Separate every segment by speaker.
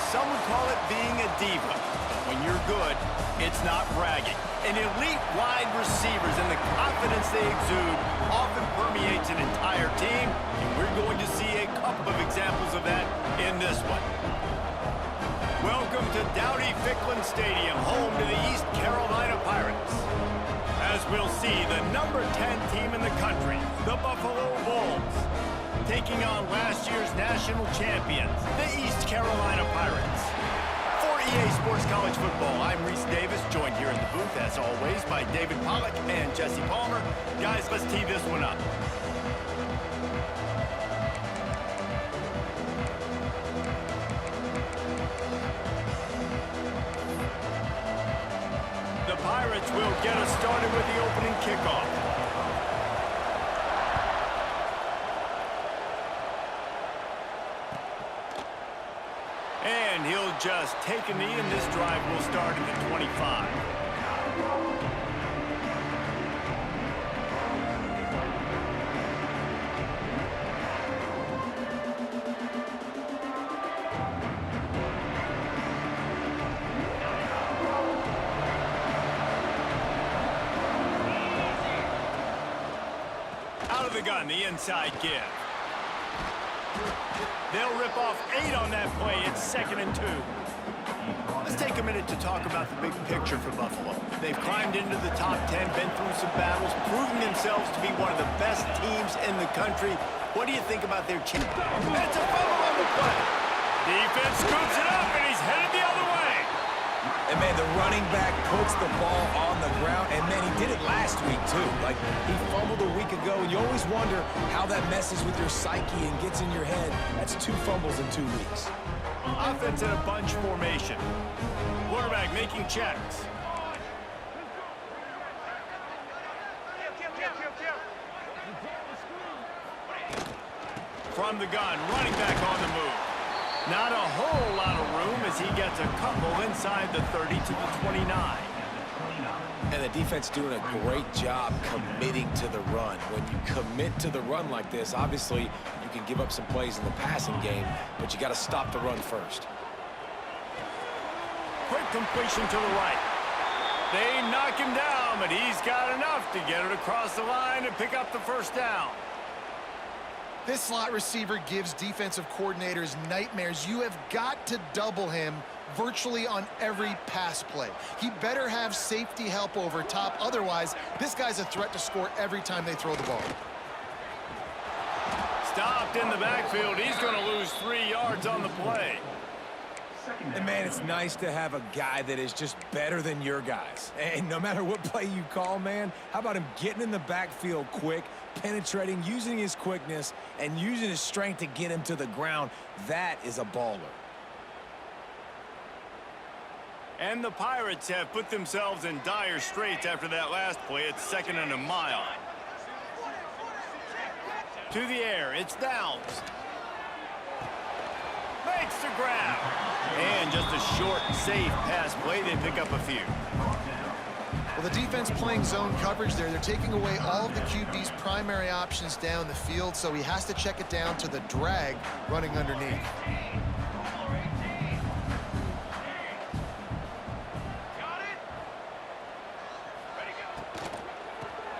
Speaker 1: some would call it being a diva. But when you're good, it's not bragging. And elite wide receivers and the confidence they exude often permeates an entire team, and we're going to see a couple of examples of that in this one. Welcome to Dowdy-Ficklin Stadium, home to the East Carolina Pirates. As we'll see, the number 10 team in the country, the Buffalo Bulls, taking on last year's national champions, the East Carolina Pirates. For EA Sports College Football, I'm Reese Davis, joined here in the booth, as always, by David Pollack and Jesse Palmer. Guys, let's tee this one up. The Pirates will get us started with the opening kickoff. And he'll just take a knee, and this drive will start at the 25. Out of the gun, the inside give. They'll rip off 8 on that play. It's 2nd and 2. Let's take a minute to talk about the big picture for Buffalo. They've climbed into the top 10, been through some battles, proven themselves to be one of the best teams in the country. What do you think about their chance? That's a fumble on the play. Defense scoops it up, and he's headed the other way.
Speaker 2: And, man, the running back puts the ball on the ground. And, man, he did it last week, too. Like, he fumbled a week ago, and you always wonder how that messes with your psyche and gets in your head. That's 2 fumbles in 2 weeks.
Speaker 1: Offense in a bunch formation. Quarterback making checks. From the gun, running back on the move. Not a whole lot of room as he gets a couple inside the 30 to the 29.
Speaker 2: And the defense doing a great job committing to the run. When you commit to the run like this, obviously you can give up some plays in the passing game, but you got to stop the run first.
Speaker 1: Quick completion to the right. They knock him down, but he's got enough to get it across the line and pick up the first down.
Speaker 3: This slot receiver gives defensive coordinators nightmares. You have got to double him virtually on every pass play. He better have safety help over top. Otherwise, this guy's a threat to score every time they throw the ball.
Speaker 1: Stopped in the backfield. He's going to lose 3 yards on the play.
Speaker 2: And, man, it's nice to have a guy that is just better than your guys. And no matter what play you call, man, how about him getting in the backfield quick, penetrating, using his quickness, and using his strength to get him to the ground? That is a baller.
Speaker 1: And the Pirates have put themselves in dire straits after that last play. It's 2nd and a mile. To the air, it's Downs. Makes the grab. And just a short, safe pass play. They pick up a few.
Speaker 3: Well, the defense playing zone coverage there. They're taking away all of the QB's primary options down the field, so he has to check it down to the drag running underneath.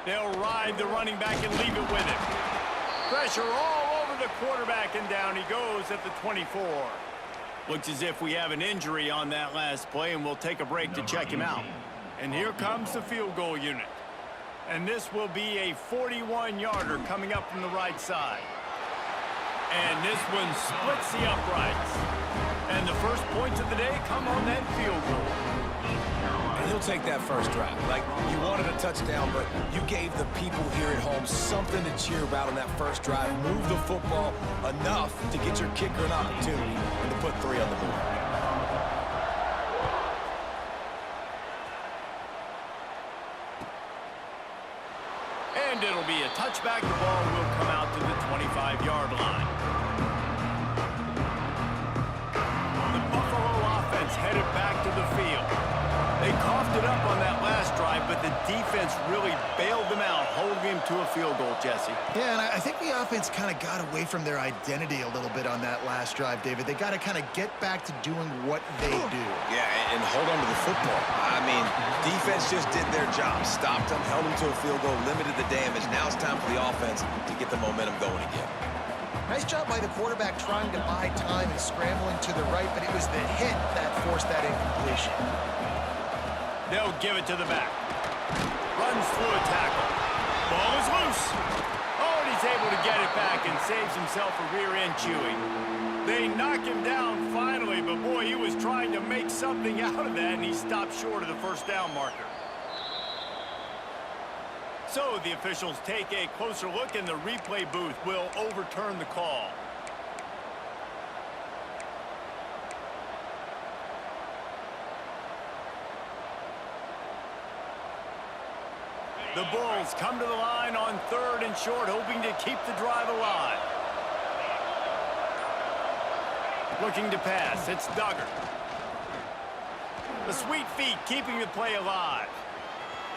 Speaker 1: They'll ride the running back and leave it with him. Pressure all over the quarterback, and down he goes at the 24. Looks as if we have an injury on that last play, and we'll take a break to check him out. And here comes the field goal unit. And this will be a 41-yarder coming up from the right side. And this one splits the uprights. And the first points of the day come on that field goal.
Speaker 2: And he'll take that first drive. Like, you wanted a touchdown, but you gave the people here at home something to cheer about on that first drive. Move the football enough to get your kicker an opportunity and to put 3 on the board.
Speaker 1: And it'll be a touchback. The ball will come out to the 25-yard line. The Buffalo offense headed back to the field. They coughed it up on that last drive, but the defense really bailed them out, holding him to a field goal, Jesse.
Speaker 3: Yeah, and I think the offense kind of got away from their identity a little bit on that last last drive, David. They got to kind of get back to doing what they do.
Speaker 2: Yeah, and hold on to the football. I mean, defense just did their job. Stopped them, held them to a field goal, limited the damage. Now it's time for the offense to get the momentum going again.
Speaker 3: Nice job by the quarterback trying to buy time and scrambling to the right, but it was the hit that forced that incompletion.
Speaker 1: They'll give it to the back. Runs through a tackle. Ball is loose. Oh, and he's able to get it back and saves himself a rear-end chewing. They knock him down finally, but boy, he was trying to make something out of that, and he stopped short of the first down marker. So the officials take a closer look, and the replay booth will overturn the call. The Bulls come to the line on 3rd and short, hoping to keep the drive alive. Looking to pass, it's Duggar. The sweet feet keeping the play alive.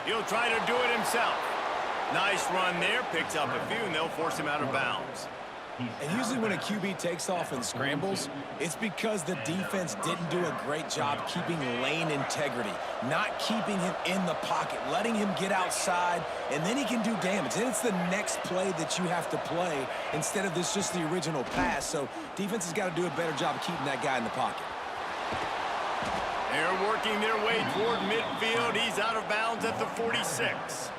Speaker 1: He'll try to do it himself. Nice run there, picks up a few, and they'll force him out of bounds.
Speaker 2: And usually when a QB takes off and scrambles, it's because the defense didn't do a great job keeping lane integrity, not keeping him in the pocket, letting him get outside, and then he can do damage. And it's the next play that you have to play instead of this just the original pass. So defense has got to do a better job of keeping that guy in the pocket.
Speaker 1: They're working their way toward midfield. He's out of bounds at the 46.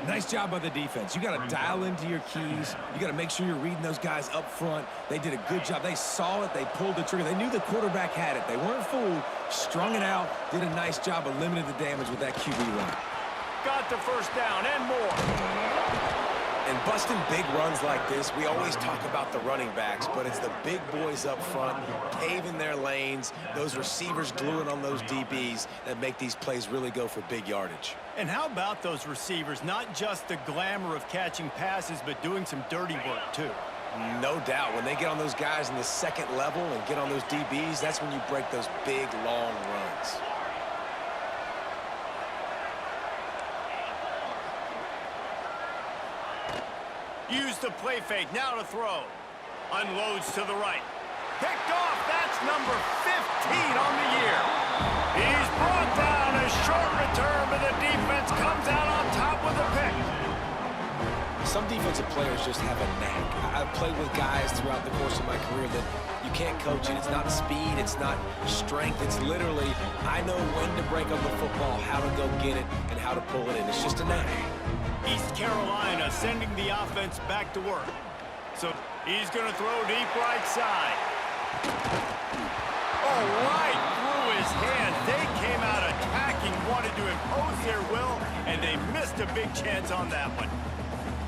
Speaker 2: Nice job by the defense. You got to dial into your keys. You got to make sure you're reading those guys up front. They did a good job. They saw it. They pulled the trigger. They knew the quarterback had it. They weren't fooled. Strung it out. Did a nice job of limiting the damage with that QB run.
Speaker 1: Got the first down and more.
Speaker 2: And busting big runs like this, we always talk about the running backs, but it's the big boys up front, paving their lanes, those receivers gluing on those DBs that make these plays really go for big yardage.
Speaker 1: And how about those receivers? Not just the glamour of catching passes, but doing some dirty work, too.
Speaker 2: No doubt. When they get on those guys in the second level and get on those DBs, that's when you break those big, long runs.
Speaker 1: Use the play fake, now to throw. Unloads to the right. Picked off, that's number 15 on the year. He's brought down, a short return, but the defense comes out on top with a pick.
Speaker 2: Some defensive players just have a knack. I've played with guys throughout the course of my career that you can't coach it. It's not speed, it's not strength. It's literally, I know when to break on the football, how to go get it, and how to pull it in. It's just a knack.
Speaker 1: East Carolina sending the offense back to work. So he's going to throw deep right side. Oh, right through his hands. They came out attacking, wanted to impose their will, and they missed a big chance on that one.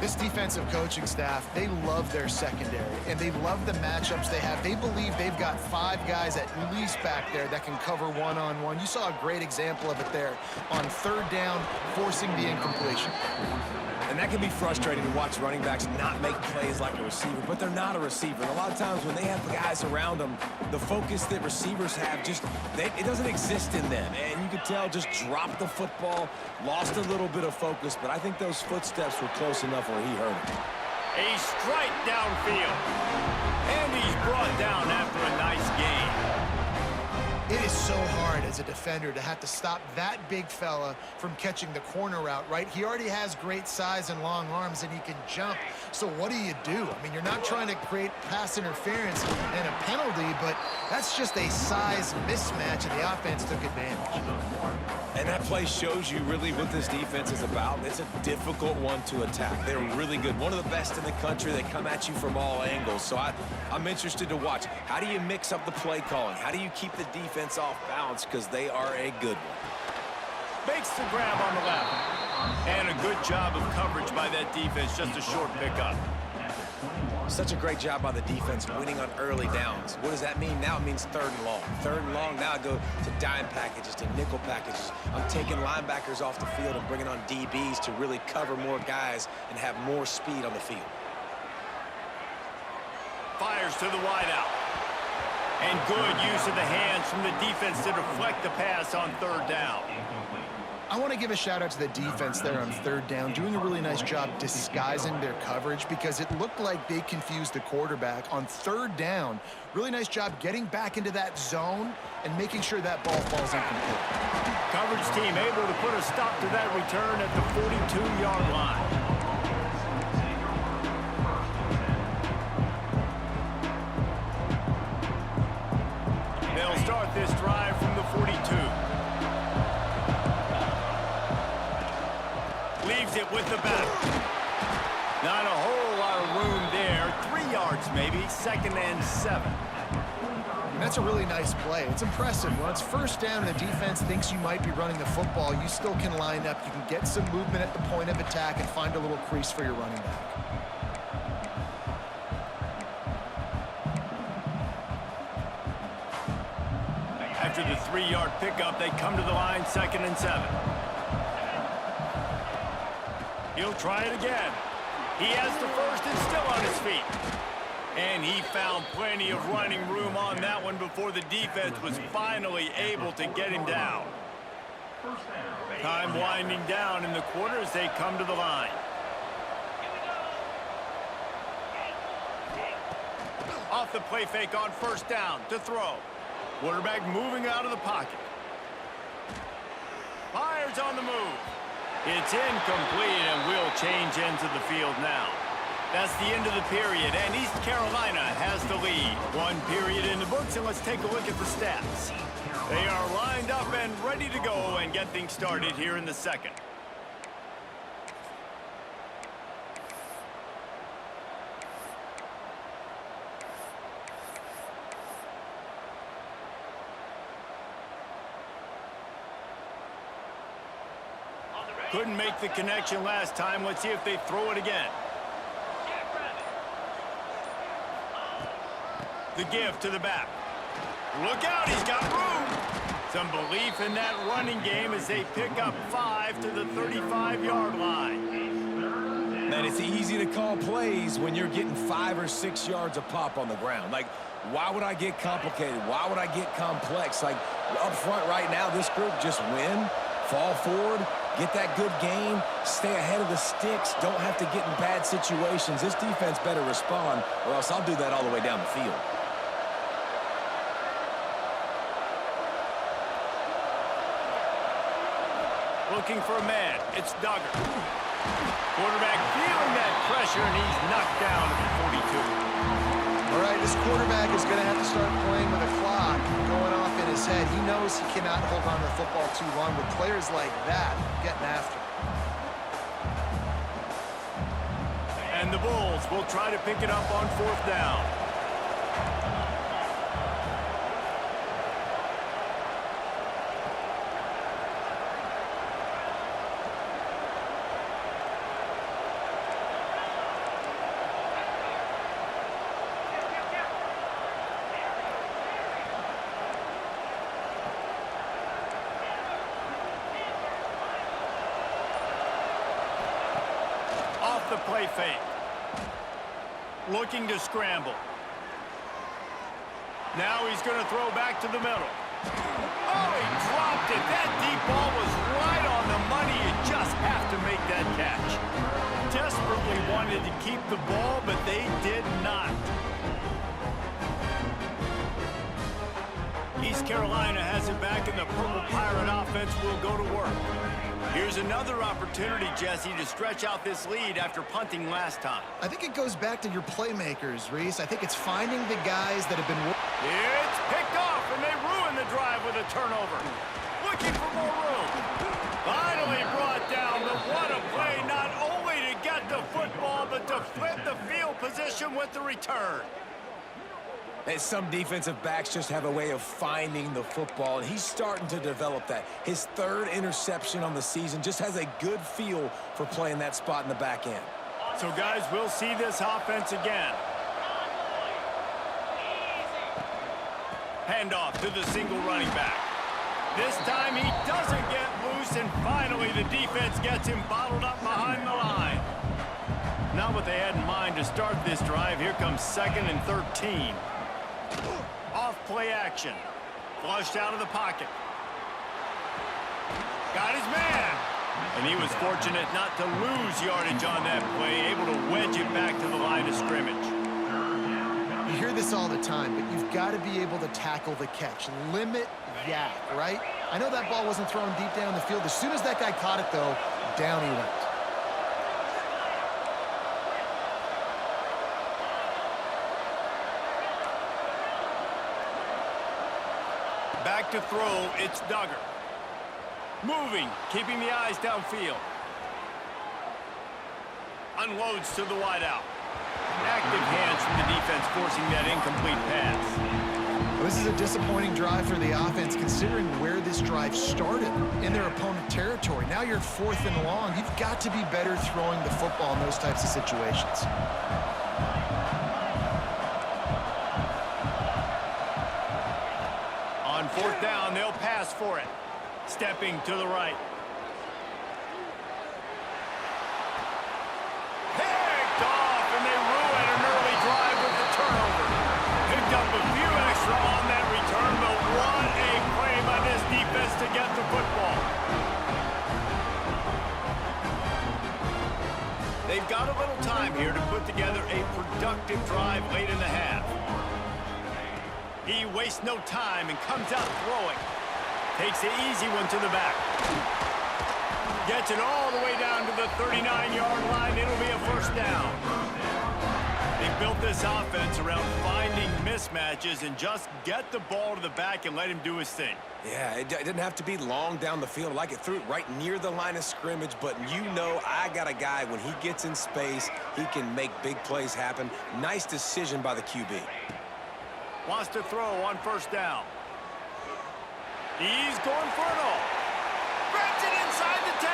Speaker 3: This defensive coaching staff, they love their secondary, and they love the matchups they have. They believe they've got 5 guys at least back there that can cover one-on-one. You saw a great example of it there on 3rd down, forcing the incompletion.
Speaker 2: And that can be frustrating to watch running backs not make plays like a receiver, but they're not a receiver. And a lot of times when they have guys around them, the focus that receivers have it doesn't exist in them. And you could tell just dropped the football, lost a little bit of focus, but I think those footsteps were close enough where he heard it.
Speaker 1: A strike downfield. And he's brought down after a nice gain.
Speaker 3: It is so hard as a defender to have to stop that big fella from catching the corner route, right? He already has great size and long arms, and he can jump. So what do you do? I mean, you're not trying to create pass interference and a penalty, but that's just a size mismatch, and the offense took advantage.
Speaker 2: And that play shows you really what this defense is about. It's a difficult one to attack. They're really good. One of the best in the country. They come at you from all angles. So I'm interested to watch. How do you mix up the play calling? How do you keep the defense off balance? Because they are a good one.
Speaker 1: Makes the grab on the left. And a good job of coverage by that defense. Just a short pickup.
Speaker 2: Such a great job by the defense winning on early downs. What does that mean? Now it means 3rd and long. 3rd and long, now I go to dime packages, to nickel packages. I'm taking linebackers off the field and bringing on DBs to really cover more guys and have more speed on the field.
Speaker 1: Fires to the wideout. And good use of the hands from the defense to deflect the pass on 3rd down.
Speaker 3: I want to give a shout out to the defense there on third down, doing a really nice job disguising their coverage because it looked like they confused the quarterback on third down. Really nice job getting back into that zone and making sure that ball falls incomplete.
Speaker 1: Coverage team able to put a stop to that return at the 42-yard line. They'll start this drive from the 42. Leaves it with the back. Not a whole lot of room there. 3 yards maybe, 2nd and 7.
Speaker 3: And that's a really nice play. It's impressive. When it's first down and the defense thinks you might be running the football, you still can line up. You can get some movement at the point of attack and find a little crease for your running back.
Speaker 1: After the 3-yard pickup, they come to the line, 2nd and 7. He'll try it again. He has the first and still on his feet. And he found plenty of running room on that one before the defense was finally able to get him down. Time winding down in the quarter as they come to the line. Off the play fake on first down to throw. Quarterback moving out of the pocket. Fires on the move. It's incomplete and will change ends of the field now. That's the end of the period, and East Carolina has the lead. 1 period in the books, and let's take a look at the stats. They are lined up and ready to go and get things started here in the second. Couldn't make the connection last time. Let's see if they throw it again. The give to the back. Look out, he's got room. Some belief in that running game as they pick up 5 to the 35-yard line.
Speaker 2: Man, it's easy to call plays when you're getting 5 or 6 yards a pop on the ground. Like, why would I get complicated? Why would I get complex? Like, up front right now, this group just win, fall forward, get that good gain, stay ahead of the sticks, don't have to get in bad situations. This defense better respond, or else I'll do that all the way down the field.
Speaker 1: Looking for a man. It's Duggar. Quarterback feeling that pressure, and he's knocked down at the 42.
Speaker 3: All right, this quarterback is going to have to start playing with a clock going off in his head. He knows he cannot hold on to the football too long with players like that getting after him.
Speaker 1: And the Bulls will try to pick it up on 4th down. The play fake. Looking to scramble. Now he's going to throw back to the middle. Oh, he dropped it. That deep ball was right on the money. You just have to make that catch. Desperately wanted to keep the ball, but they did not. East Carolina has it back, and the Purple Pirate offense will go to work. Here's another opportunity, Jesse, to stretch out this lead after punting last time.
Speaker 3: I think it goes back to your playmakers, Reese. I think it's finding the guys that have been...
Speaker 1: It's picked off, and they ruin the drive with a turnover. Looking for more room. Finally brought down, but what a play, not only to get the football, but to flip the field position with the return.
Speaker 2: And some defensive backs just have a way of finding the football, and he's starting to develop that. His 3rd interception on the season, just has a good feel for playing that spot in the back end.
Speaker 1: So, guys, we'll see this offense again. Handoff to the single running back. This time he doesn't get loose, and finally the defense gets him bottled up behind the line. Not what they had in mind to start this drive. Here comes 2nd and 13. Off play action. Flushed out of the pocket. Got his man. And he was fortunate not to lose yardage on that play, able to wedge it back to the line of scrimmage.
Speaker 3: You hear this all the time, but you've got to be able to tackle the catch. Limit yak, right? I know that ball wasn't thrown deep down the field. As soon as that guy caught it, though, down he went.
Speaker 1: Back to throw, it's Duggar. Moving, keeping the eyes downfield. Unloads to the wideout. Active hands from the defense forcing that incomplete pass.
Speaker 3: Well, this is a disappointing drive for the offense considering where this drive started in their opponent territory. Now you're 4th and long. You've got to be better throwing the football in those types of situations.
Speaker 1: On 4th down, they'll pass for it. Stepping to the right. Picked off, and they ruin an early drive with the turnover. Picked up a few extra on that return, but what a play by this defense to get the football. They've got a little time here to put together a productive drive late in the half. He wastes no time and comes out throwing. Takes the easy one to the back. Gets it all the way down to the 39-yard line. It'll be a first down. They built this offense around finding mismatches and just get the ball to the back and let him do his thing.
Speaker 2: Yeah, it didn't have to be long down the field. Like it threw it right near the line of scrimmage, but you know I got a guy, when he gets in space, he can make big plays happen. Nice decision by the QB.
Speaker 1: Wants to throw on first down. He's going for it all. Grabs it inside the 10.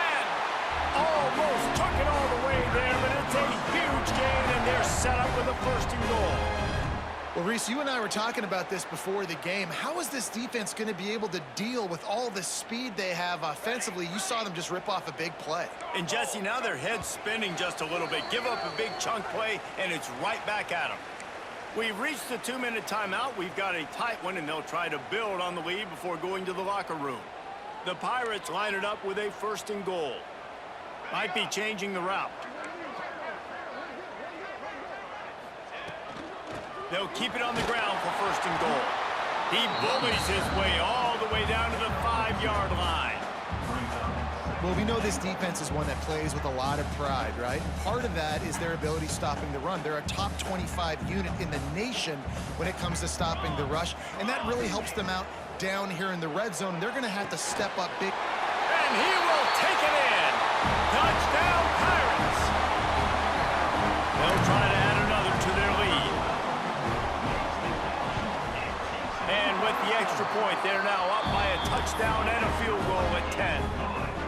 Speaker 1: Almost took it all the way there, but it's a huge gain, and they're set up with a first and goal.
Speaker 3: Well, Reese, you and I were talking about this before the game. How is this defense going to be able to deal with all the speed they have offensively? You saw them just rip off a big play.
Speaker 1: And, Jesse, now their head's spinning just a little bit. Give up a big chunk play, and it's right back at them. We've reached the 2-minute timeout. We've got a tight one, and they'll try to build on the lead before going to the locker room. The Pirates line it up with a first and goal. Might be changing the route. They'll keep it on the ground for first and goal. He bullies his way all the way down to the 5-yard line.
Speaker 3: Well, we know this defense is one that plays with a lot of pride, right? Part of that is their ability stopping the run. They're a top 25 unit in the nation when it comes to stopping the rush, and that really helps them out down here in the red zone. They're going to have to step up big.
Speaker 1: And he will take it in. Touchdown, Pirates. They'll try to add another to their lead. And with the extra point, they're now up by a touchdown and a field goal at 10.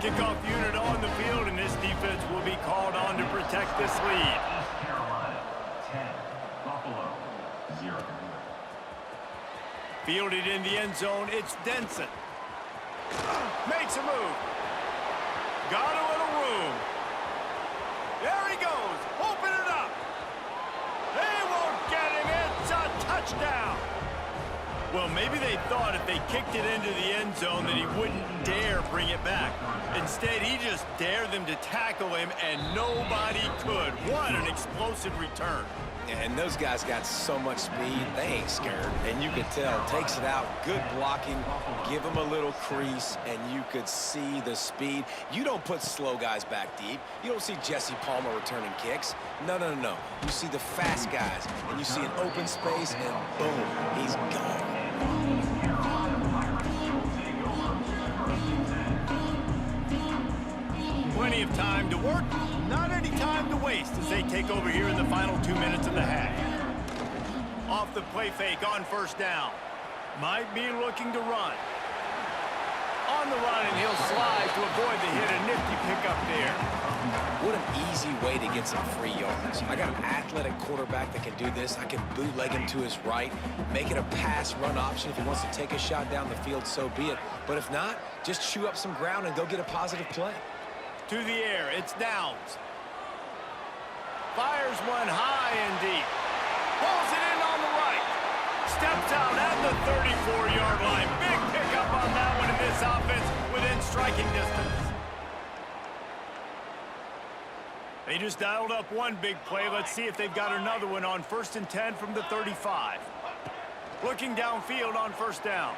Speaker 1: Kickoff unit on the field, and this defense will be called on to protect this lead.
Speaker 4: Carolina 10, Buffalo 0.
Speaker 1: Fielded in the end zone, it's Denson. Makes a move. Got a little room. There he goes. Open it up. They won't get him. It's a touchdown. Well, maybe they thought if they kicked it into the end zone that he wouldn't dare bring it back. Instead, he just dared them to tackle him, and nobody could. What an explosive return.
Speaker 2: And those guys got so much speed, they ain't scared. And you could tell, takes it out, good blocking, give them a little crease, and you could see the speed. You don't put slow guys back deep. You don't see Jesse Palmer returning kicks. No, no, no, no. You see the fast guys, and you see an open space, and boom, he's gone.
Speaker 1: Plenty of time to work, not any time to waste as they take over here in the final 2 minutes of the half. Off the play fake on first down. Might be looking to run. On the run, and he'll slide to avoid the hit. A nifty pickup there.
Speaker 2: What an easy way to get some free yards. I got an athletic quarterback that can do this. I can bootleg him to his right, make it a pass-run option. If he wants to take a shot down the field, so be it. But if not, just chew up some ground and go get a positive play.
Speaker 1: To the air, it's Downs. Fires one high and deep. Pulls it in on the right. Steps out at the 34-yard line. Big pickup on that one, and this this offense within striking distance. They just dialed up one big play. Let's see if they've got another one on 1st and 10 from the 35. Looking downfield on 1st down.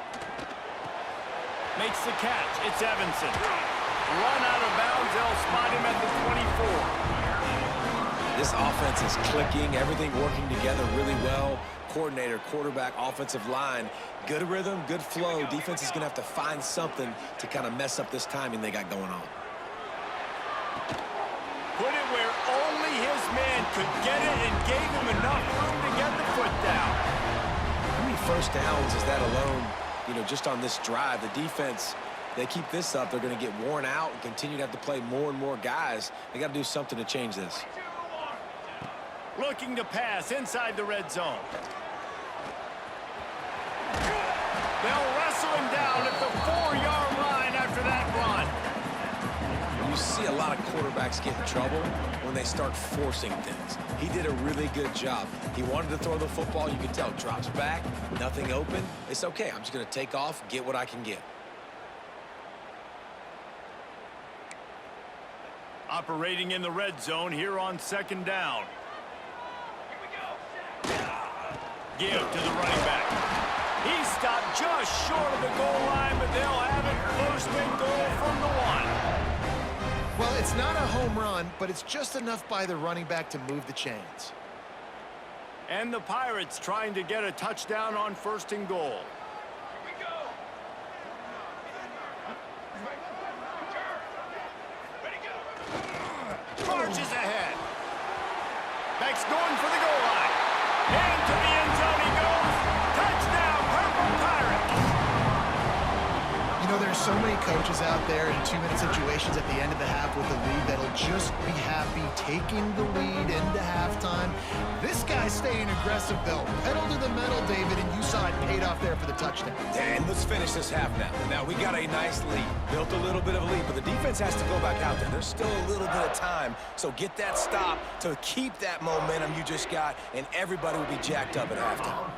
Speaker 1: Makes the catch. It's Evanson. Run out of bounds. They'll spot him at the 24.
Speaker 2: This offense is clicking. Everything working together really well. Coordinator, quarterback, offensive line. Good rhythm, good flow. Defense is going to have to find something to kind of mess up this timing they got going on.
Speaker 1: Put it where only his man could get it and gave him enough room to get the foot down.
Speaker 2: How many first downs is that alone, just on this drive? The defense, they keep this up, they're going to get worn out and continue to have to play more and more guys. They got to do something to change this.
Speaker 1: Looking to pass inside the red zone. They'll wrestle him down at the 4-yard line after that run.
Speaker 2: You see a lot of quarterbacks get in trouble when they start forcing things. He did a really good job. He wanted to throw the football. You can tell. Drops back, nothing open. It's okay. I'm just going to take off, get what I can get.
Speaker 1: Operating in the red zone here on 2nd down. Give to the running back. He stopped just short of the goal line, but they'll have it 1st and goal from the 1.
Speaker 3: Well, it's not a home run, but it's just enough by the running back to move the chains.
Speaker 1: And the Pirates trying to get a touchdown on 1st and goal. Marches ahead. Beck's going for the goal line. Into the end zone he goes. Touchdown, Purple Pirates.
Speaker 3: There's so many coaches out there in 2-minute situations at the end of the half with the lead that'll just be happy taking the lead into halftime. This guy's staying aggressive, though. Pedal to the metal, David, and you saw it paid off there for the touchdown.
Speaker 2: And let's finish this half now. Now, we got a nice lead. Built a little bit of a lead, but the defense has to go back out there. There's still a little bit of time, so get that stop to keep that momentum you just got, and everybody will be jacked up at halftime.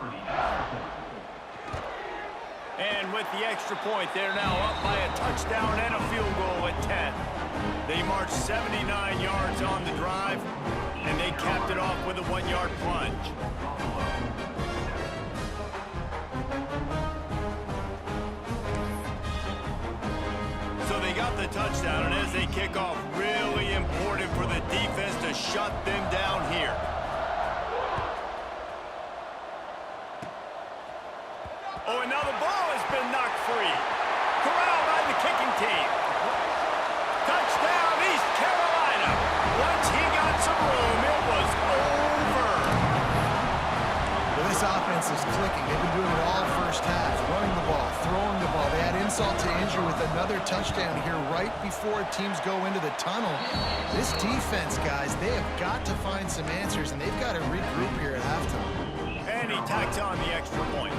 Speaker 1: And with the extra point, they're now up by a touchdown and a field goal at 10. They marched 79 yards on the drive, and they capped it off with a 1-yard plunge. So they got the touchdown, and as they kick off, really important for the defense to shut them down here. Oh, and now the ball has been knocked free. Corralled by the kicking team. Touchdown, East Carolina. Once he got some room, it was over.
Speaker 3: Well, this offense is clicking. They've been doing it all first half. Running the ball, throwing the ball. They had insult to injury with another touchdown here right before teams go into the tunnel. This defense, guys, they have got to find some answers, and they've got to regroup here at halftime.
Speaker 1: And he tacks on the extra point.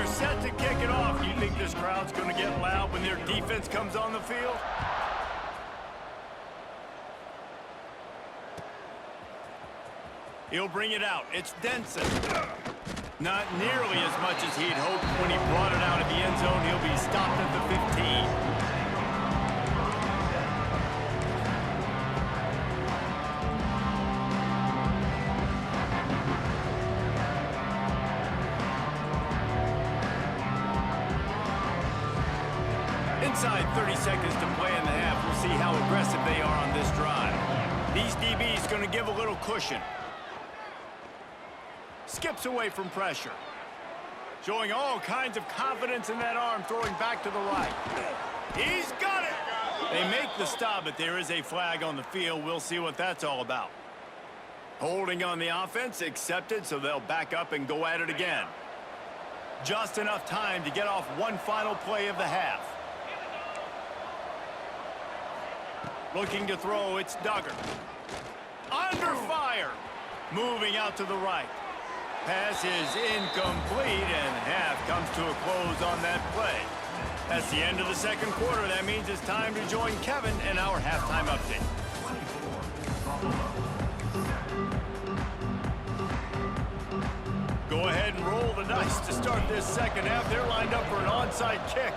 Speaker 1: Set to kick it off. You think this crowd's going to get loud when their defense comes on the field? He'll bring it out. It's Denson. Not nearly as much as he'd hoped when he brought it out of the end zone. He'll be stopped at the 15. Inside 30 seconds to play in the half. We'll see how aggressive they are on this drive. These DBs going to give a little cushion. Skips away from pressure. Showing all kinds of confidence in that arm, throwing back to the right. He's got it! They make the stop, but there is a flag on the field. We'll see what that's all about. Holding on the offense, accepted, so they'll back up and go at it again. Just enough time to get off one final play of the half. Looking to throw, it's Duggar. Under fire. Moving out to the right. Pass is incomplete, and half comes to a close on that play. That's the end of the second quarter. That means it's time to join Kevin in our halftime update. didn't roll the dice to start this second half. They're lined up for an onside kick.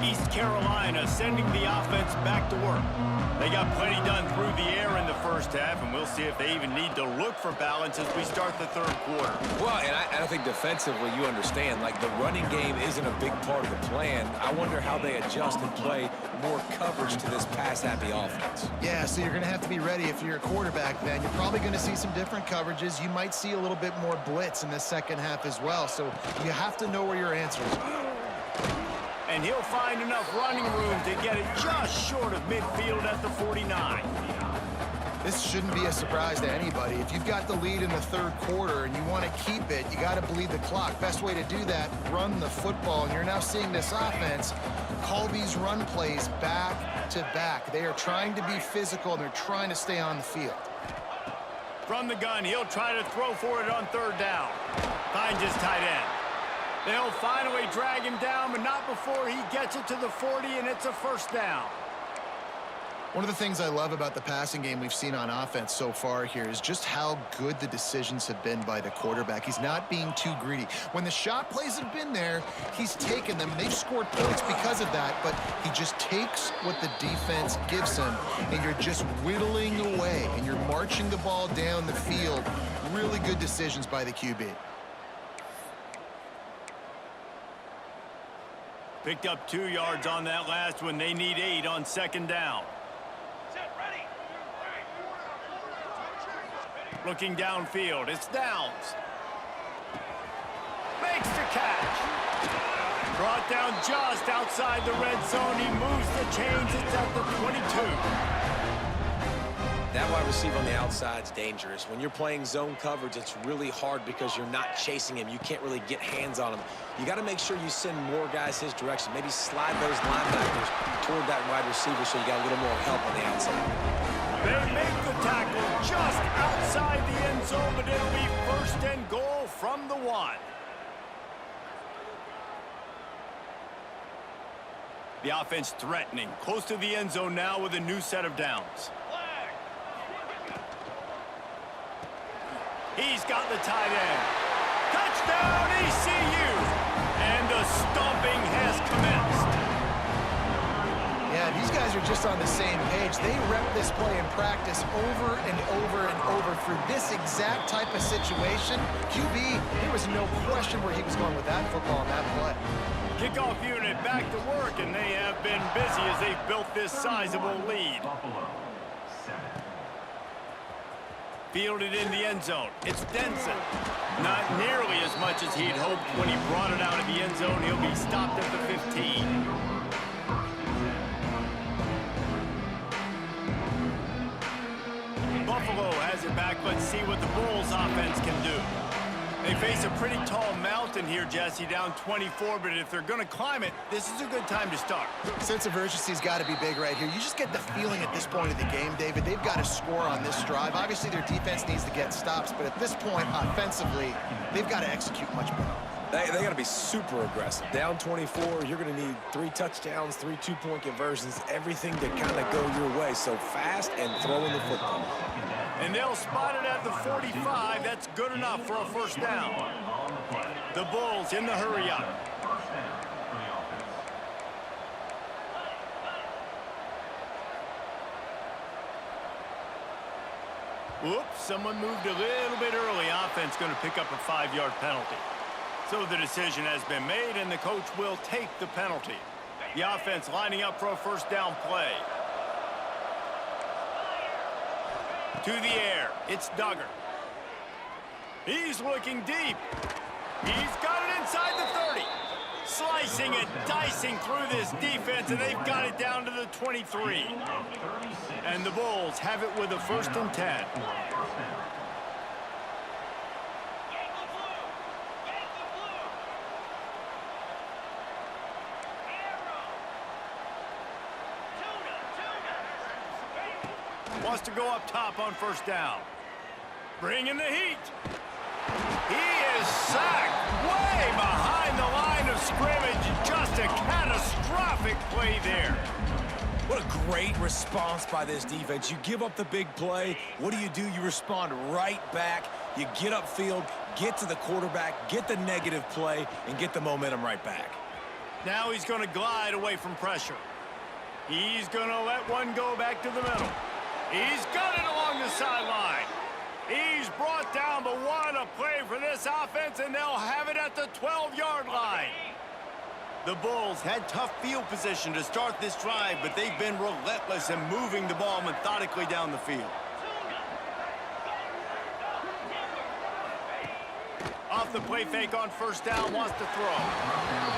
Speaker 1: East Carolina sending the offense back to work. They got plenty done through the air in the first half, and we'll see if they even need to look for balance as we start the third quarter.
Speaker 2: Well, and I think defensively, you understand, like the running game isn't a big part of the plan. I wonder how they adjust and play more coverage to this pass-happy offense.
Speaker 3: Yeah, so you're going to have to be ready if you're a quarterback then. You're probably going to see some different coverages. You might see a little bit more blitz in the second half as well, so you have to know where your answers are.
Speaker 1: And he'll find enough running room to get it just short of midfield at the 49.
Speaker 3: This shouldn't be a surprise to anybody. If you've got the lead in the third quarter and you want to keep it, you got to bleed the clock. Best way to do that, run the football. And you're now seeing this offense call these run plays back to back. They are trying to be physical, and they're trying to stay on the field.
Speaker 1: From the gun, he'll try to throw for it on third down. Finds his tight end. They'll finally drag him down, but not before he gets it to the 40, and it's a first down.
Speaker 3: One of the things I love about the passing game we've seen on offense so far here is just how good the decisions have been by the quarterback. He's not being too greedy. When the shot plays have been there, he's taken them. They've scored points because of that, but he just takes what the defense gives him, and you're just whittling away, and you're marching the ball down the field. Really good decisions by the QB.
Speaker 1: Picked up 2 yards on that last one. They need 8 on second down. Looking downfield, it's Downs. Makes the catch. Brought down just outside the red zone. He moves the chains. It's at the 22.
Speaker 2: That wide receiver on the outside is dangerous. When you're playing zone coverage, it's really hard because you're not chasing him. You can't really get hands on him. You got to make sure you send more guys his direction. Maybe slide those linebackers toward that wide receiver so you got a little more help on the outside.
Speaker 1: They make the tackle just outside the end zone, but it'll be first and goal from the 1. The offense threatening, close to the end zone now with a new set of downs. He's got the tight end. Touchdown, ECU! And the stomping has commenced.
Speaker 3: Yeah, these guys are just on the same page. They rep this play in practice over and over and over for this exact type of situation. QB, there was no question where he was going with that football and that play.
Speaker 1: Kickoff unit back to work, and they have been busy as they've built this sizable lead. Fielded in the end zone. It's Denson. Not nearly as much as he'd hoped when he brought it out of the end zone. He'll be stopped at the 15. Buffalo has it back. Let's see what the Bulls offense can do. They face a pretty tall mountain here, Jesse, down 24, but if they're going to climb it, this is a good time to start.
Speaker 3: Sense of urgency's got to be big right here. You just get the feeling at this point of the game, David, they've got to score on this drive. Obviously, their defense needs to get stops, but at this point, offensively, they've got to execute much better.
Speaker 2: They got to be super aggressive. Down 24, you're going to need 3 touchdowns, 3 two-point conversions, everything to kind of go your way. So fast and throwing the football.
Speaker 1: And they'll spot it at the 45. That's good enough for a first down. The Bulls in the hurry-up. Whoops, someone moved a little bit early. Offense going to pick up a 5-yard penalty. So the decision has been made, and the coach will take the penalty. The offense lining up for a first down play. To the air, it's Duggar. He's looking deep. He's got it inside the 30. Slicing and dicing through this defense, and they've got it down to the 23. And the Bulls have it with a 1st and 10. Wants to go up top on first down. Bringing the heat. He is sacked way behind the line of scrimmage. Just a catastrophic perfect play there.
Speaker 2: What a great response by this defense. You give up the big play. What do? You respond right back. You get upfield, get to the quarterback, get the negative play, and get the momentum right back.
Speaker 1: Now he's going to glide away from pressure. He's going to let one go back to the middle. He's got it along the sideline. He's brought down, but what a play for this offense, and they'll have it at the 12-yard line. The Bulls had tough field position to start this drive, but they've been relentless in moving the ball methodically down the field. Off the play fake on first down, wants to throw.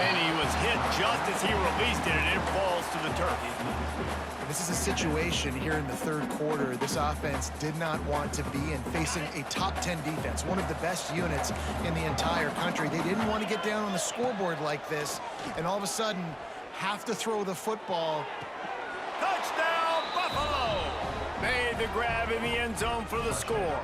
Speaker 1: And he was hit just as he released it, and it falls to the turf.
Speaker 3: This is a situation here in the third quarter this offense did not want to be in, facing a top 10 defense, one of the best units in the entire country. They didn't want to get down on the scoreboard like this, and all of a sudden have to throw the football.
Speaker 1: Touchdown, Buffalo! Made the grab in the end zone for the score.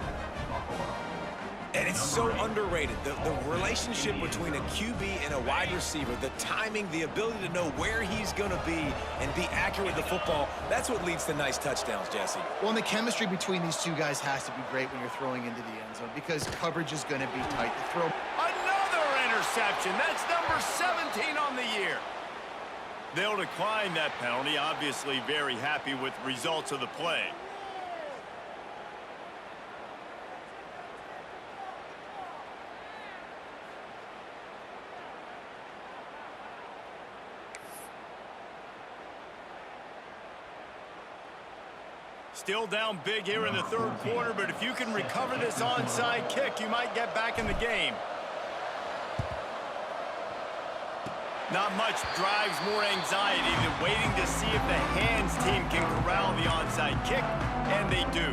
Speaker 2: And it's so underrated. The relationship between a QB and a wide receiver, the timing, the ability to know where he's going to be and be accurate with the football, that's what leads to nice touchdowns, Jesse.
Speaker 3: Well, and the chemistry between these two guys has to be great when you're throwing into the end zone because coverage is going to be tight. The throw.
Speaker 1: Another interception. That's number 17 on the year. They'll decline that penalty. Obviously very happy with the results of the play. Still down big here in the third quarter, but if you can recover this onside kick, you might get back in the game. Not much drives more anxiety than waiting to see if the hands team can corral the onside kick, and they do.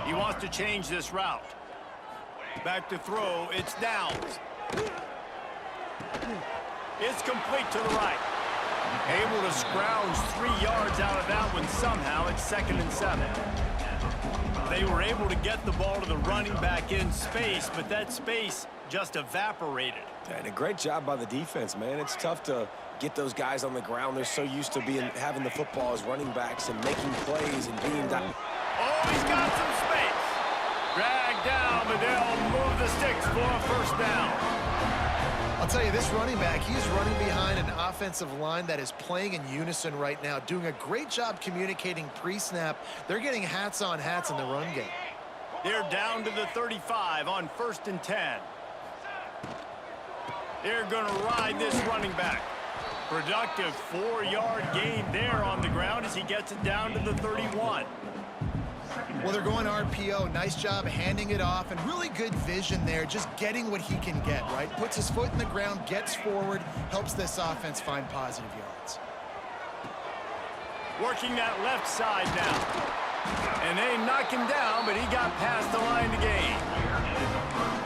Speaker 1: He wants to change this route. Back to throw, it's Downs. It's complete to the right. Able to scrounge 3 yards out of that one somehow. It's 2nd and 7. They were able to get the ball to the running back in space, but that space just evaporated.
Speaker 2: And a great job by the defense, man. It's tough to get those guys on the ground. They're so used to having the football as running backs and making plays and being down.
Speaker 1: Oh, he's got some space. Dragged down, but they'll move the sticks for a first down.
Speaker 3: I'll tell you, this running back, he's running behind an offensive line that is playing in unison right now, doing a great job communicating pre-snap. They're getting hats on hats in the run game.
Speaker 1: They're down to the 35 on 1st and 10. They're going to ride this running back. Productive 4-yard gain there on the ground as he gets it down to the 31.
Speaker 3: Well, they're going RPO. Nice job handing it off, and really good vision there, just getting what he can get, right? Puts his foot in the ground, gets forward, helps this offense find positive yards.
Speaker 1: Working that left side now. And they knock him down, but he got past the line to gain.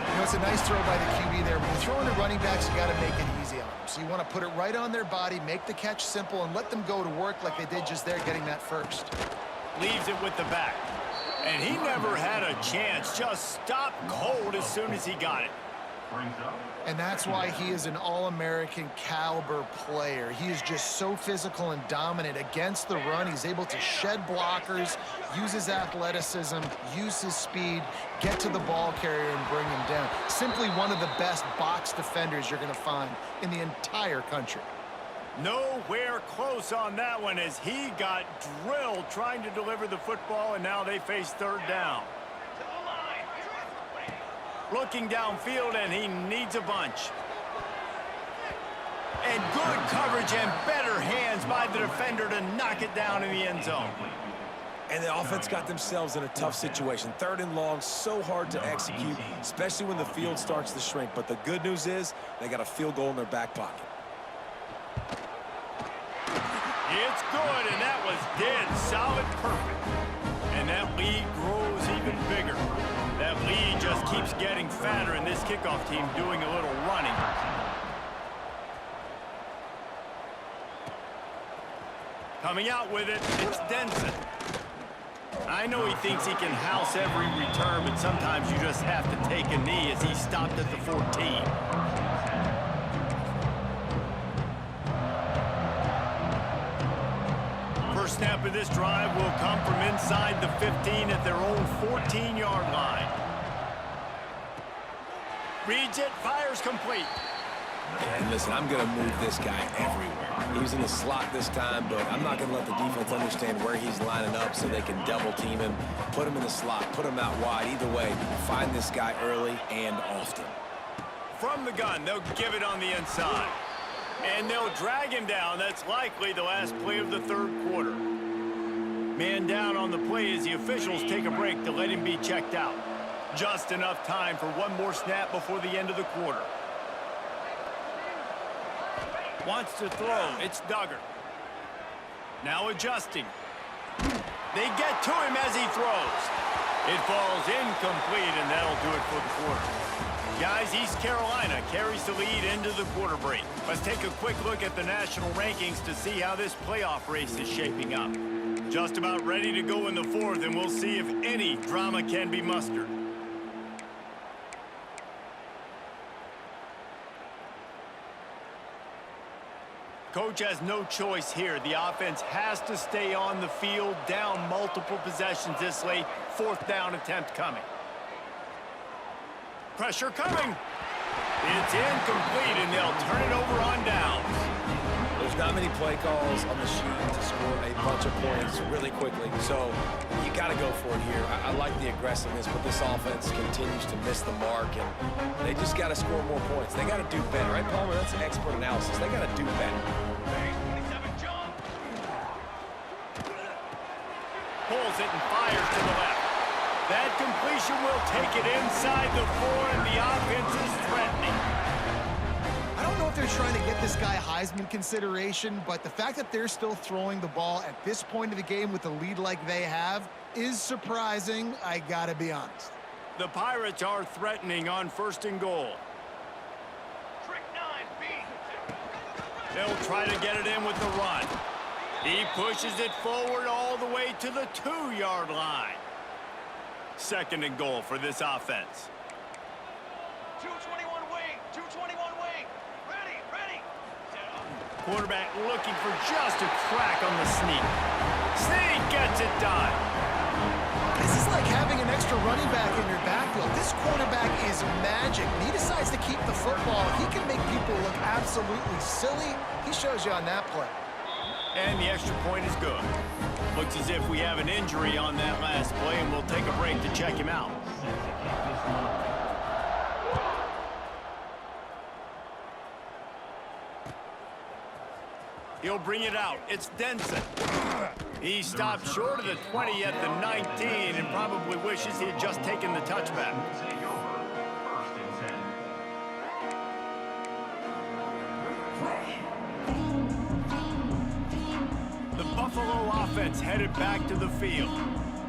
Speaker 3: You know, it's a nice throw by the QB there. When you're throwing to running backs, you got to make it easy on them. So you want to put it right on their body, make the catch simple, and let them go to work like they did just there, getting that first.
Speaker 1: Leaves it with the back. And he never had a chance. Just stopped cold as soon as he got it.
Speaker 3: And that's why he is an all-American caliber player. He is just so physical and dominant against the run. He's able to shed blockers, use his athleticism, use his speed, get to the ball carrier and bring him down. Simply one of the best box defenders you're going to find in the entire country.
Speaker 1: Nowhere close on that one as he got drilled trying to deliver the football, and now they face 3rd down. Looking downfield, and he needs a bunch. And good coverage and better hands by the defender to knock it down in the end zone.
Speaker 2: And the offense got themselves in a tough situation. 3rd and long, so hard to execute, especially when the field starts to shrink. But the good news is they got a field goal in their back pocket.
Speaker 1: It's good, and that was dead solid perfect. And that lead grows even bigger. That lead just keeps getting fatter, and this kickoff team doing a little running. Coming out with it, it's Denson. I know he thinks he can house every return, but sometimes you just have to take a knee as he stopped at the 14. First snap of this drive will come from inside the 15 at their own 14-yard line. Reads it, fires complete.
Speaker 2: And listen, I'm going to move this guy everywhere. He was in the slot this time, but I'm not going to let the defense understand where he's lining up so they can double team him, put him in the slot, put him out wide. Either way, find this guy early and often.
Speaker 1: From the gun, they'll give it on the inside. And they'll drag him down. That's likely the last play of the third quarter. Man down on the play as the officials take a break to let him be checked out. Just enough time for one more snap before the end of the quarter. Wants to throw. It's Duggar. Now adjusting. They get to him as he throws. It falls incomplete, and that'll do it for the quarter. Guys, East Carolina carries the lead into the quarter break. Let's take a quick look at the national rankings to see how this playoff race is shaping up. Just about ready to go in the fourth, and we'll see if any drama can be mustered. Coach has no choice here. The offense has to stay on the field, down multiple possessions this late. Fourth down attempt coming. Pressure coming. It's incomplete, and they'll turn it over on downs.
Speaker 2: There's not many play calls on the sheet to score a bunch of points really quickly, so you got to go for it here. I like the aggressiveness, but this offense continues to miss the mark, and they just got to score more points. They got to do better, right, Palmer? That's an expert analysis. They got to do better.
Speaker 1: Pulls it and fires to the left. That completion will take it inside the 4, and the offense is threatening.
Speaker 3: I don't know if they're trying to get this guy Heisman consideration, but the fact that they're still throwing the ball at this point of the game with a lead like they have is surprising, I gotta be honest.
Speaker 1: The Pirates are threatening on 1st and goal. They'll try to get it in with the run. He pushes it forward all the way to the 2-yard line. 2nd and goal for this offense.
Speaker 5: 221 wing, 221 wing. Ready.
Speaker 1: Quarterback looking for just a crack on the sneak. Sneak gets it done.
Speaker 3: This is like having an extra running back in your backfield. This quarterback is magic. When he decides to keep the football, he can make people look absolutely silly. He shows you on that play.
Speaker 1: And the extra point is good. Looks as if we have an injury on that last play, and we'll take a break to check him out. He'll bring it out. It's Denson. He stopped short of the 20 at the 19 and probably wishes he had just taken the touchback.
Speaker 4: Take over. 1st and 10.
Speaker 1: The Buffalo offense headed back to the field.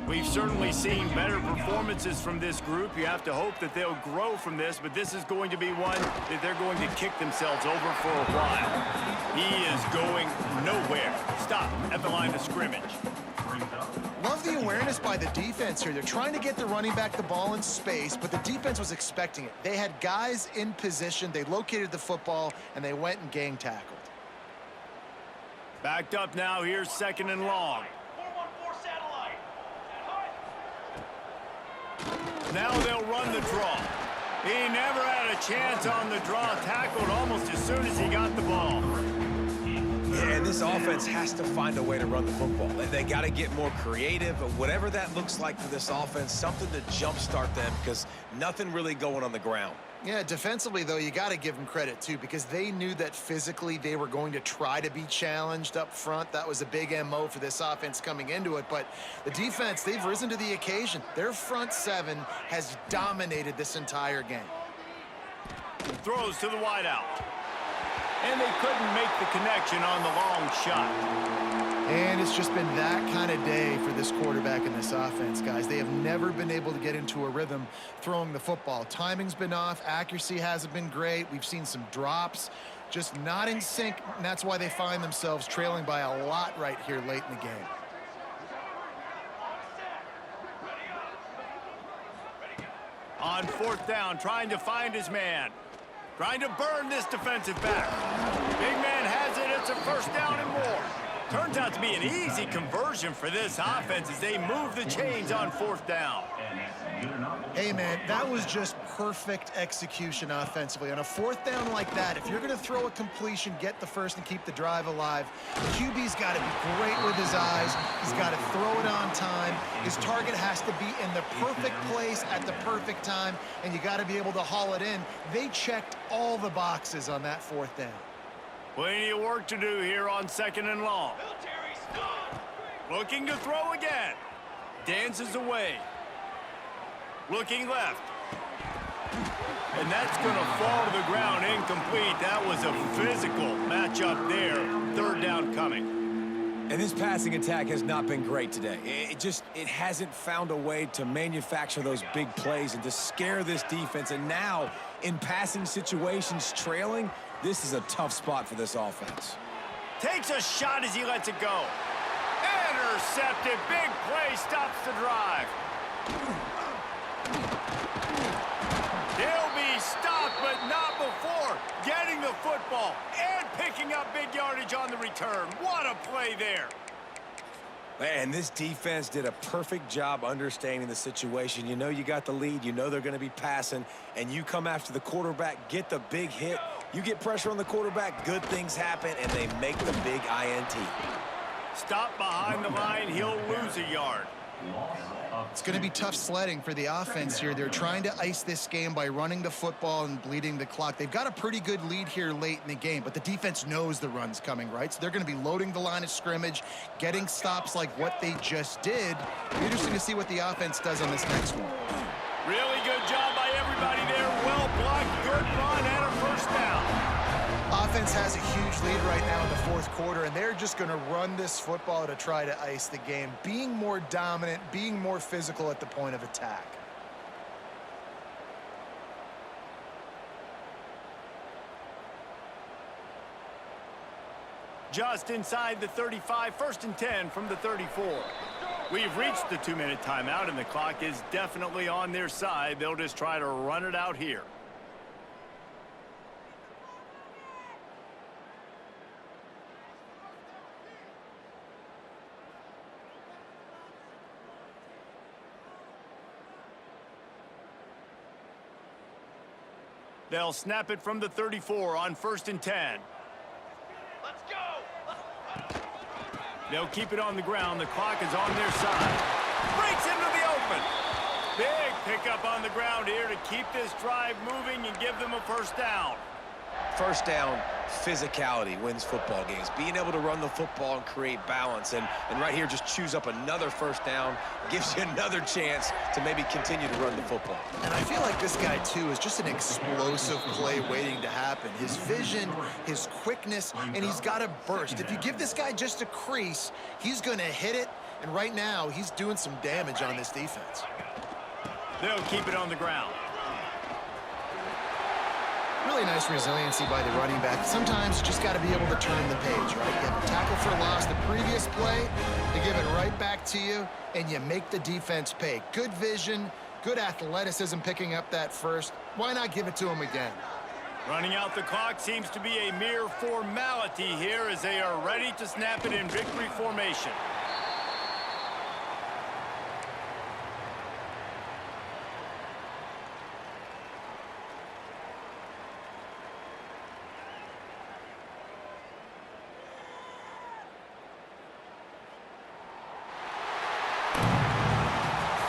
Speaker 1: We've certainly seen better performances from this group. You have to hope that they'll grow from this, but this is going to be one that they're going to kick themselves over for a while. He is going nowhere. Stop at the line of scrimmage.
Speaker 3: Love the awareness by the defense here. They're trying to get the running back the ball in space, but the defense was expecting it. They had guys in position. They located the football, and they went and gang tackled.
Speaker 1: Backed up now. Here's 2nd and long.
Speaker 5: 414 satellite.
Speaker 1: Now they'll run the draw. He never had a chance on the draw. Tackled almost as soon as he got the ball.
Speaker 2: Yeah, and this offense has to find a way to run the football. They got to get more creative, but whatever that looks like for this offense, something to jumpstart them because nothing really going on the ground.
Speaker 3: Yeah, defensively, though, you got to give them credit, too, because they knew that physically they were going to try to be challenged up front. That was a big MO for this offense coming into it. But the defense, they've risen to the occasion. Their front 7 has dominated this entire game.
Speaker 1: Throws to the wideout. And they couldn't make the connection on the long shot.
Speaker 3: And it's just been that kind of day for this quarterback and this offense, guys. They have never been able to get into a rhythm throwing the football. Timing's been off. Accuracy hasn't been great. We've seen some drops. Just not in sync, and that's why they find themselves trailing by a lot right here late in the game.
Speaker 1: on 4th down, trying to find his man. Trying to burn this defensive back. Big man has it. It's a 1st down and more. Turns out to be an easy conversion for this offense as they move the chains on 4th down.
Speaker 3: Hey, man, that was just perfect execution offensively. On a 4th down like that, if you're going to throw a completion, get the first and keep the drive alive, the QB's got to be great with his eyes. He's got to throw it on time. His target has to be in the perfect place at the perfect time, and you got to be able to haul it in. They checked all the boxes on that 4th down.
Speaker 1: Plenty of work to do here on 2nd and long. Looking to throw again. Dances away. Looking left. And that's going to fall to the ground incomplete. That was a physical matchup there. 3rd down coming.
Speaker 2: And this passing attack has not been great today. It hasn't found a way to manufacture those big plays and to scare this defense. And now, in passing situations, trailing, this is a tough spot for this offense.
Speaker 1: Takes a shot as he lets it go. Intercepted. Big play stops the drive. He'll be stopped, but not before getting the football and picking up big yardage on the return. What a play there.
Speaker 2: And this defense did a perfect job understanding the situation. You know you got the lead. You know they're going to be passing. And you come after the quarterback, get the big hit. You get pressure on the quarterback, good things happen, and they make the big INT.
Speaker 1: Stop behind the line. He'll lose a yard.
Speaker 3: It's going to be tough sledding for the offense here. They're trying to ice this game by running the football and bleeding the clock. They've got a pretty good lead here late in the game, but the defense knows the run's coming, right? So they're going to be loading the line of scrimmage, getting stops like what they just did. Interesting to see what the offense does on this next one.
Speaker 1: Really good job by everybody there. Well blocked, good run, and a 1st down.
Speaker 3: Offense has a huge lead right now in the 4th quarter, and they're just going to run this football to try to ice the game, being more dominant, being more physical at the point of attack.
Speaker 1: Just inside the 35, 1st and 10 from the 34. We've reached the 2-minute timeout, and the clock is definitely on their side. They'll just try to run it out here. They'll snap it from the 34 on 1st and 10.
Speaker 5: Let's go!
Speaker 1: They'll keep it on the ground. The clock is on their side. Breaks into the open. Big pickup on the ground here to keep this drive moving and give them a 1st down.
Speaker 2: 1st down, physicality wins football games. Being able to run the football and create balance. And right here, just choose up another 1st down, gives you another chance to maybe continue to run the football.
Speaker 3: And I feel like this guy, too, is just an explosive play waiting to happen. His vision, his quickness, and he's got a burst. If you give this guy just a crease, he's going to hit it. And right now, he's doing some damage on this defense.
Speaker 1: They'll keep it on the ground.
Speaker 3: Really nice resiliency by the running back. Sometimes you just got to be able to turn the page, right? You have a tackle for loss the previous play, they give it right back to you, and you make the defense pay. Good vision, good athleticism picking up that first. Why not give it to him again?
Speaker 1: Running out the clock seems to be a mere formality here as they are ready to snap it in victory formation.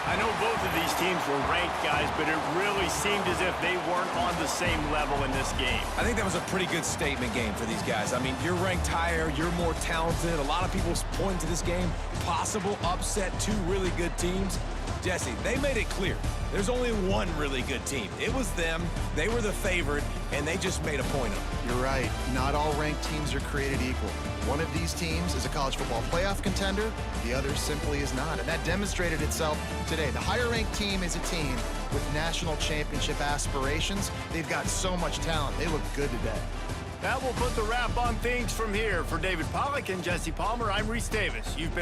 Speaker 1: I know both of these teams were ranked, guys, but it really seemed as if they weren't on the same level in this game.
Speaker 2: I think that was a pretty good statement game for these guys. I mean, you're ranked higher, you're more talented. A lot of people point to this game, possible upset, 2 really good teams. Jesse, they made it clear. There's only one really good team. It was them. They were the favorite, and they just made a point of it.
Speaker 3: You're right. Not all ranked teams are created equal. One of these teams is a college football playoff contender. The other simply is not, and that demonstrated itself today. The higher-ranked team is a team with national championship aspirations. They've got so much talent. They look good today.
Speaker 1: That will put the wrap on things from here. For David Pollack and Jesse Palmer, I'm Reese Davis. You've been